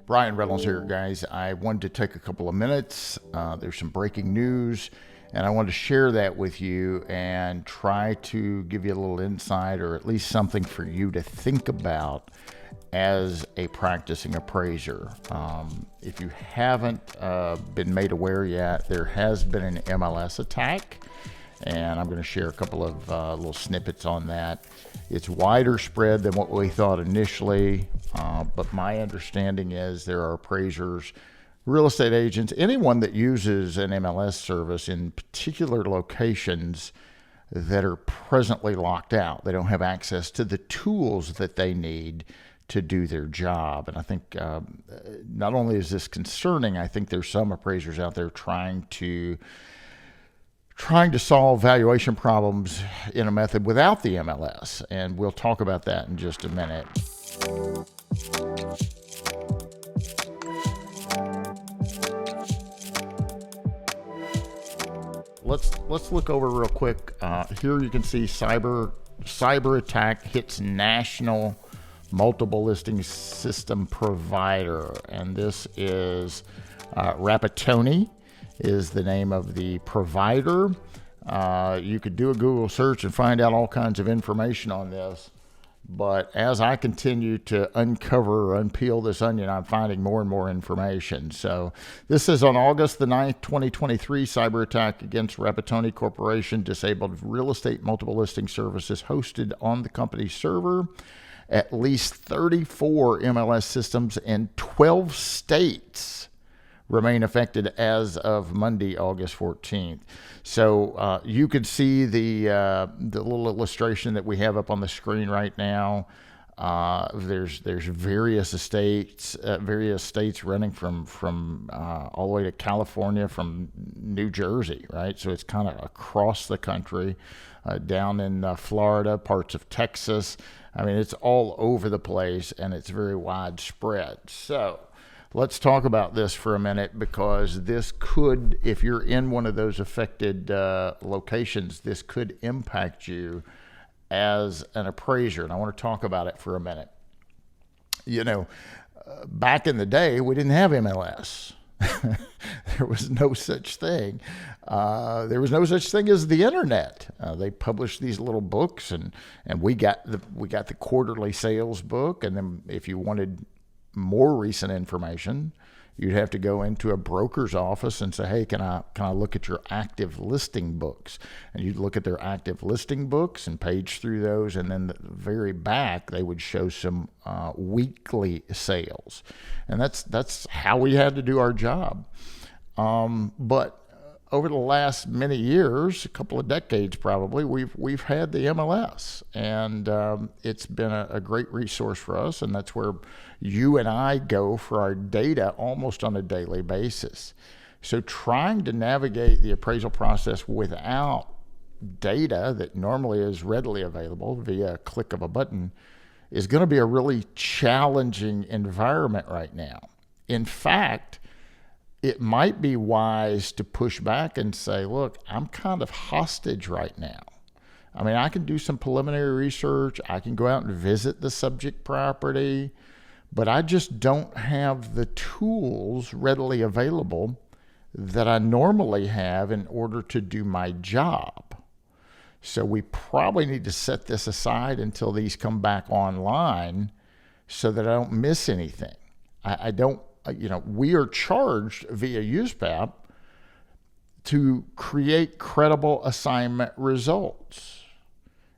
Bryan Reynolds here, guys. I wanted to take a couple of minutes. There's some breaking news, and I wanted to share that with you and try to give you a little insight, or at least something for you to think about as a practicing appraiser. If you haven't been made aware yet, there has been an MLS attack, and I'm going to share a couple of little snippets on that. It's wider spread than what we thought initially, but my understanding is there are appraisers, real estate agents, anyone that uses an MLS service in particular locations that are presently locked out. They don't have access to the tools that they need to do their job. And I think not only is this concerning, I think there's some appraisers out there trying to solve valuation problems in a method without the MLS. And we'll talk about that in just a minute. Let's look over real quick. Here you can see Cyberattack hits national multiple listing system provider, and this is Rapattoni is the name of the provider. You could do a Google search and find out all kinds of information on this. But as I continue to uncover or unpeel this onion, I'm finding more and more information. So this is on August the 9th, 2023, cyber attack against Rapattoni Corporation disabled real estate multiple listing services hosted on the company's server. At least 34 MLS systems in 12 states remain affected as of Monday, August 14th. So you could see the little illustration that we have up on the screen right now. There's various states running from all the way to California, from New Jersey, right? So it's kind of across the country, down in Florida, parts of Texas. I mean, it's all over the place, and it's very widespread. So let's talk about this for a minute, because this could, if you're in one of those affected locations, this could impact you as an appraiser. And I want to talk about it for a minute. You know, back in the day, we didn't have MLS. There was no such thing. There was no such thing as the internet. They published these little books, and we got the quarterly sales book. And then if you wanted more recent information, you'd have to go into a broker's office and say, hey, can I look at your active listing books? And you'd look at their active listing books and page through those, and then the very back they would show some weekly sales. And that's how we had to do our job. But over the last many years, a couple of decades probably, we've had the MLS, and it's been a great resource for us, and that's where you and I go for our data almost on a daily basis. So trying to navigate the appraisal process without data that normally is readily available via a click of a button is going to be a really challenging environment right now. In fact, it might be wise to push back and say, look, I'm kind of hostage right now. I mean, I can do some preliminary research. I can go out and visit the subject property, but I just don't have the tools readily available that I normally have in order to do my job. So we probably need to set this aside until these come back online so that I don't miss anything. I don't, we are charged via USPAP to create credible assignment results.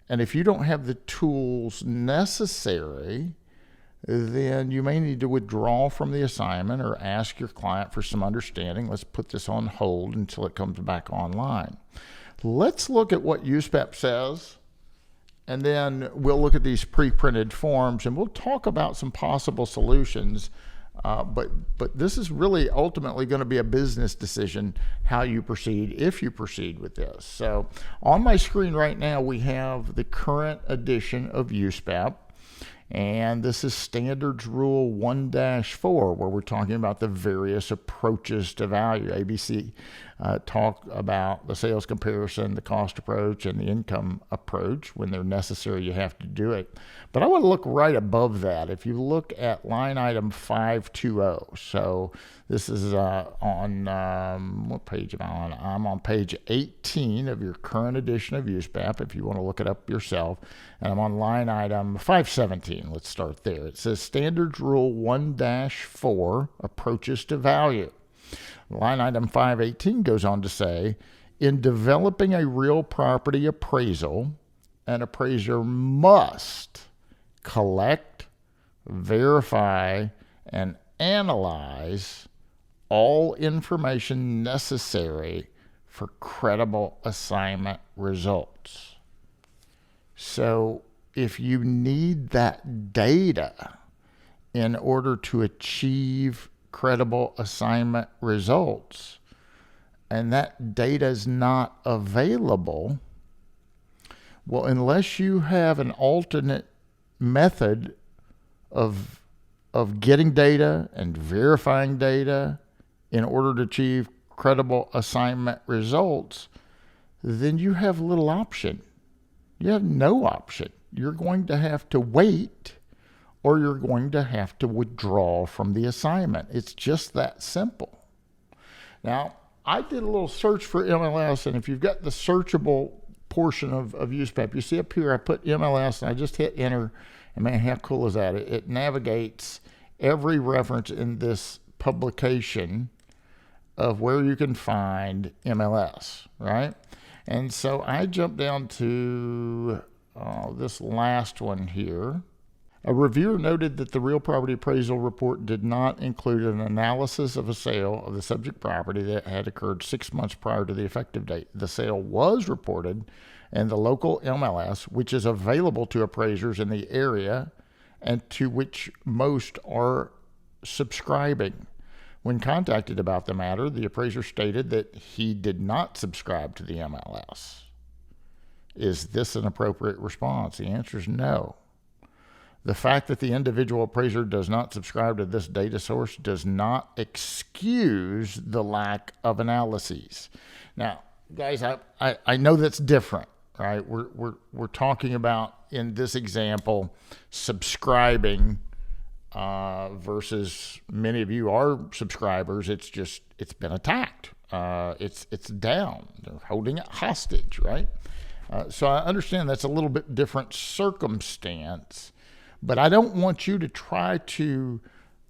And if you don't have the tools necessary, then you may need to withdraw from the assignment or ask your client for some understanding. Let's put this on hold until it comes back online. Let's look at what USPAP says, and then we'll look at these pre-printed forms, and we'll talk about some possible solutions. But this is really ultimately going to be a business decision, how you proceed, if you proceed with this. So on my screen right now, we have the current edition of USPAP. And this is Standards Rule 1-4, where we're talking about the various approaches to value, ABC talk about the sales comparison, the cost approach, and the income approach. When they're necessary, you have to do it. But I want to look right above that. If you look at line item 520, so this is on, what page am I on? I'm on page 18 of your current edition of USPAP, if you want to look it up yourself. And I'm on line item 517. Let's start there. It says Standards Rule 1-4, Approaches to Value. Line item 518 goes on to say, in developing a real property appraisal, an appraiser must collect, verify, and analyze all information necessary for credible assignment results. So if you need that data in order to achieve credible assignment results, and that data is not available, well, unless you have an alternate method of getting data and verifying data in order to achieve credible assignment results, then you have little option. You have no option. You're going to have to wait, or you're going to have to withdraw from the assignment. It's just that simple. Now, I did a little search for MLS, and if you've got the searchable portion of USPAP, you see up here I put MLS, and I just hit enter, and man, how cool is that? It navigates every reference in this publication of where you can find MLS, right? And so I jumped down to this last one here. A reviewer noted that the real property appraisal report did not include an analysis of a sale of the subject property that had occurred 6 months prior to the effective date. The sale was reported in the local MLS, which is available to appraisers in the area and to which most are subscribing. When contacted about the matter, the appraiser stated that he did not subscribe to the MLS. Is this an appropriate response? The answer is no. The fact that the individual appraiser does not subscribe to this data source does not excuse the lack of analyses. Now, guys, I know that's different, right? We're talking about, in this example, subscribing versus many of you are subscribers. It's been attacked. It's down. They're holding it hostage, right? So I understand that's a little bit different circumstance. But I don't want you to try to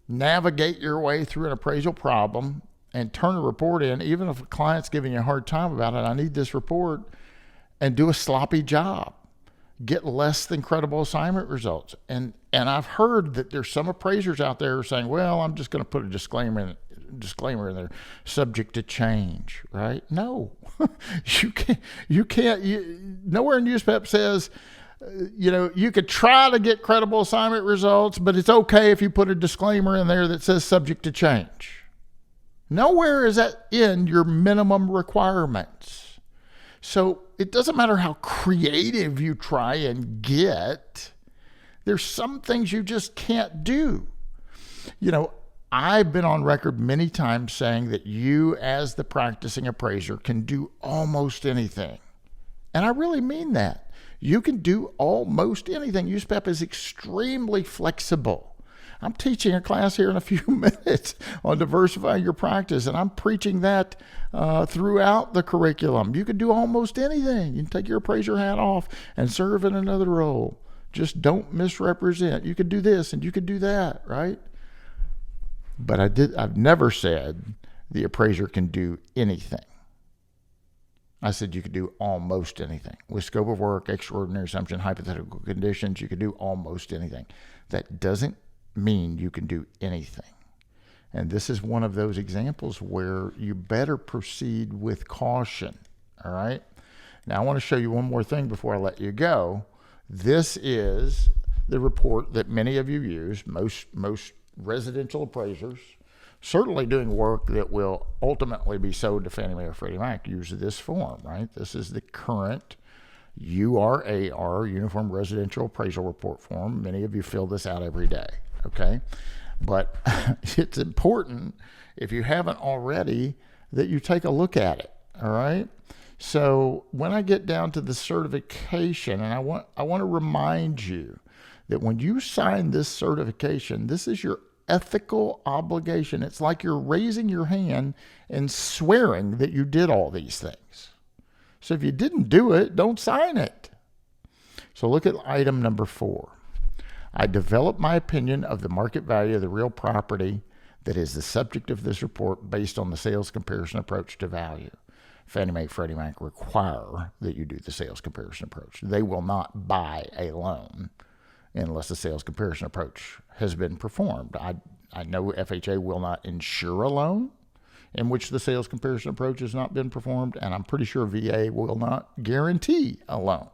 navigate your way through an appraisal problem and turn a report in, even if a client's giving you a hard time about it. I need this report, and do a sloppy job. Get less than credible assignment results. And I've heard that there's some appraisers out there saying, well, I'm just going to put a disclaimer in there, subject to change, right? No, you can't. Nowhere in USPAP says, you could try to get credible assignment results, but it's okay if you put a disclaimer in there that says subject to change. Nowhere is that in your minimum requirements. So it doesn't matter how creative you try and get. There's some things you just can't do. I've been on record many times saying that you, as the practicing appraiser, can do almost anything. And I really mean that. You can do almost anything. USPAP is extremely flexible. I'm teaching a class here in a few minutes on diversifying your practice, and I'm preaching that throughout the curriculum. You can do almost anything. You can take your appraiser hat off and serve in another role. Just don't misrepresent. You can do this and you can do that, right? But I've never said the appraiser can do anything. I said you could do almost anything. With scope of work, extraordinary assumption, hypothetical conditions, you could do almost anything. That doesn't mean you can do anything. And this is one of those examples where you better proceed with caution, all right? Now, I want to show you one more thing before I let you go. This is the report that many of you use, most residential appraisers, certainly doing work that will ultimately be sold to Fannie Mae or Freddie Mac, use this form, right? This is the current URAR, Uniform Residential Appraisal Report form. Many of you fill this out every day, okay? But it's important, if you haven't already, that you take a look at it. All right. So when I get down to the certification, and I want to remind you that when you sign this certification, this is your ethical obligation. It's like you're raising your hand and swearing that you did all these things. So if you didn't do it, don't sign it. So look at item number 4. I develop my opinion of the market value of the real property that is the subject of this report based on the sales comparison approach to value. Fannie Mae, Freddie Mac require that you do the sales comparison approach. They will not buy a loan unless the sales comparison approach has been performed. I know FHA will not insure a loan in which the sales comparison approach has not been performed, and I'm pretty sure VA will not guarantee a loan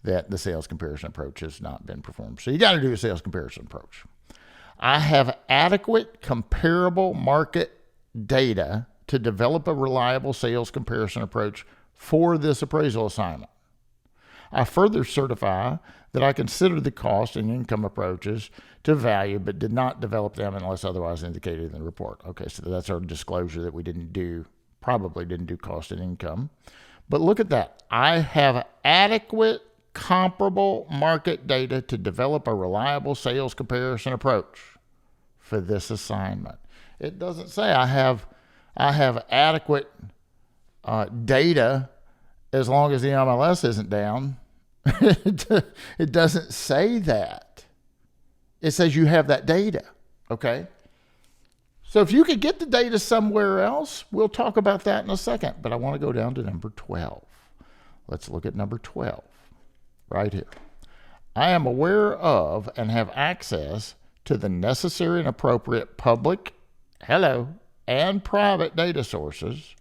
that the sales comparison approach has not been performed. So you got to do a sales comparison approach. I have adequate comparable market data to develop a reliable sales comparison approach for this appraisal assignment. I further certify that I consider the cost and income approaches to value, but did not develop them unless otherwise indicated in the report. Okay, so that's our disclosure that we probably didn't do cost and income. But look at that. I have adequate comparable market data to develop a reliable sales comparison approach for this assignment. It doesn't say I have adequate data as long as the MLS isn't down. It doesn't say that. It says you have that data, okay? So if you could get the data somewhere else, we'll talk about that in a second. But I want to go down to number 12. Let's look at number 12 right here. I am aware of and have access to the necessary and appropriate public, and private data sources,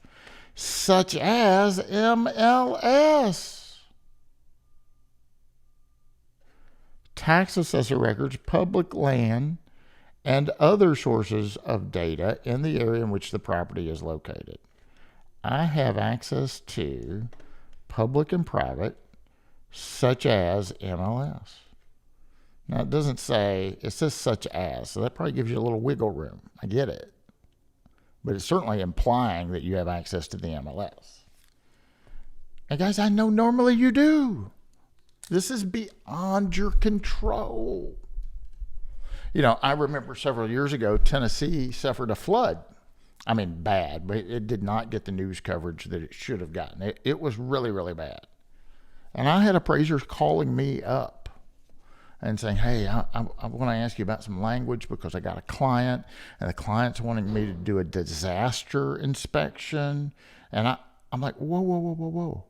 such as MLS. Tax assessor records, public land, and other sources of data in the area in which the property is located. I have access to public and private, such as MLS. Now, it doesn't say, it says such as, so that probably gives you a little wiggle room. I get it. But it's certainly implying that you have access to the MLS. And guys, I know normally you do. This is beyond your control. You know, I remember several years ago, Tennessee suffered a flood. I mean, bad, but it did not get the news coverage that it should have gotten. It was really, really bad. And I had appraisers calling me up and saying, hey, I want to ask you about some language because I got a client, and the client's wanting me to do a disaster inspection. And I'm like, whoa.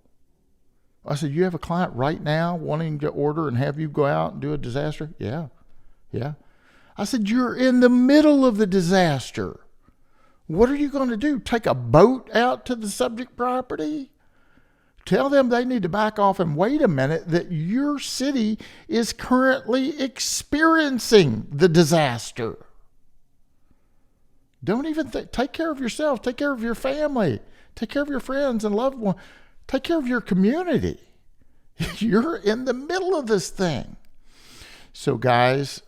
I said, you have a client right now wanting to order and have you go out and do a disaster? Yeah. I said, you're in the middle of the disaster. What are you going to do? Take a boat out to the subject property? Tell them they need to back off and wait a minute, that your city is currently experiencing the disaster. Don't even take care of yourself. Take care of your family. Take care of your friends and loved ones. Take care of your community. You're in the middle of this thing. So guys,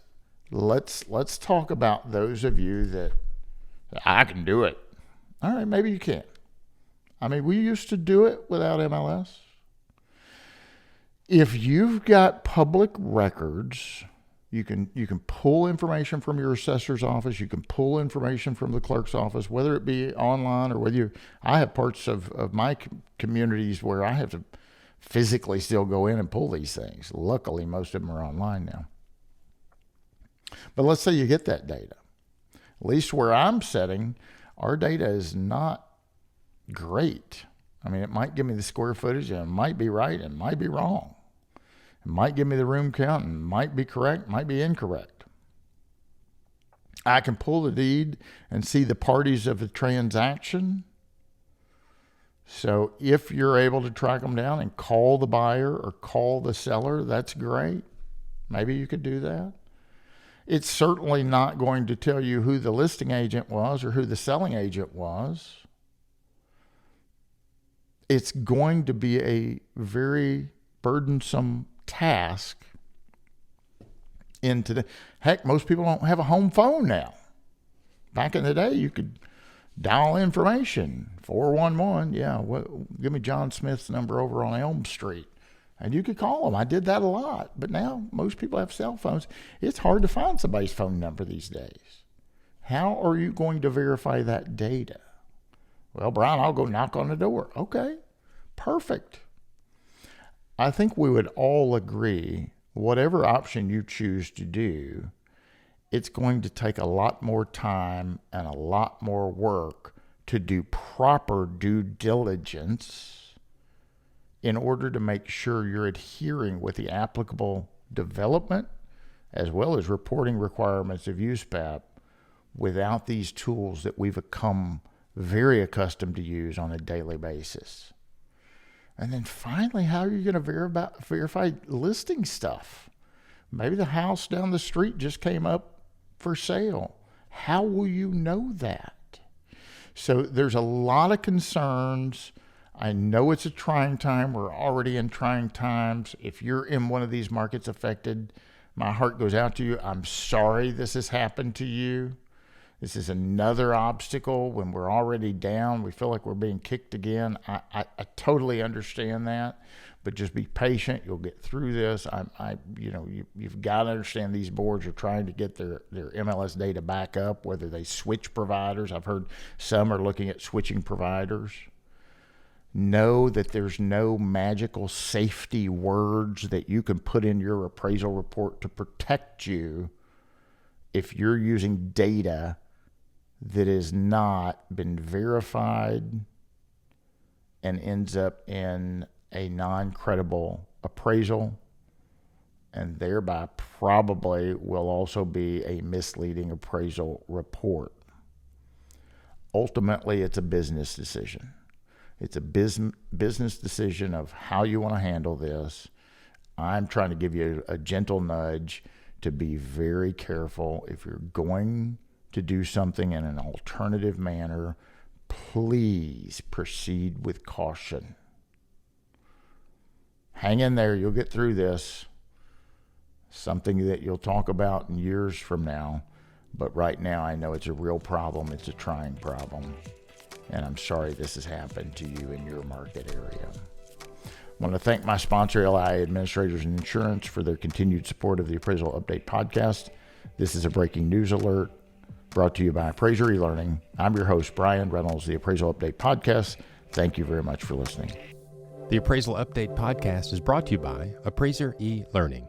let's talk about those of you that I can do it. All right, maybe you can't. I mean, we used to do it without MLS. If you've got public records, you can pull information from your assessor's office. You can pull information from the clerk's office, whether it be online or whether I have parts of my communities where I have to physically still go in and pull these things. Luckily, most of them are online now. But let's say you get that data. At least where I'm sitting, our data is not great. I mean, it might give me the square footage, and it might be right, and it might be wrong. It might give me the room count, and it might be correct, might be incorrect. I can pull the deed and see the parties of the transaction. So if you're able to track them down and call the buyer or call the seller, that's great. Maybe you could do that. It's certainly not going to tell you who the listing agent was or who the selling agent was. It's going to be a very burdensome task in today. Heck, most people don't have a home phone now. Back in the day, you could Dial information, 411. Yeah, give me John Smith's number over on Elm Street. And you could call them. I did that a lot. But now most people have cell phones. It's hard to find somebody's phone number these days. How are you going to verify that data? Well, Brian, I'll go knock on the door. Okay, perfect. I think we would all agree, whatever option you choose to do, it's going to take a lot more time and a lot more work to do proper due diligence in order to make sure you're adhering with the applicable development as well as reporting requirements of USPAP without these tools that we've become very accustomed to use on a daily basis. And then finally, how are you going to verify listing stuff? Maybe the house down the street just came up for sale. How will you know that? So there's a lot of concerns. I know it's a trying time. We're already in trying times. If you're in one of these markets affected, my heart goes out to you. I'm sorry this has happened to you. This is another obstacle when we're already down. We feel like we're being kicked again. I totally understand that, but just be patient. You'll get through this. You've got to understand these boards are trying to get their MLS data back up, whether they switch providers. I've heard some are looking at switching providers. Know that there's no magical safety words that you can put in your appraisal report to protect you if you're using data that has not been verified and ends up in a non-credible appraisal, and thereby probably will also be a misleading appraisal report. Ultimately, it's a business decision. It's a business decision of how you want to handle this. I'm trying to give you a gentle nudge to be very careful. If you're going to do something in an alternative manner, please proceed with caution. Hang in there. You'll get through this. Something that you'll talk about in years from now. But right now, I know it's a real problem. It's a trying problem. And I'm sorry this has happened to you in your market area. I want to thank my sponsor, LI Administrators and Insurance, for their continued support of the Appraisal Update podcast. This is a breaking news alert brought to you by Appraiser eLearning. I'm your host, Bryan Reynolds, the Appraisal Update podcast. Thank you very much for listening. The Appraisal Update podcast is brought to you by Appraiser eLearning.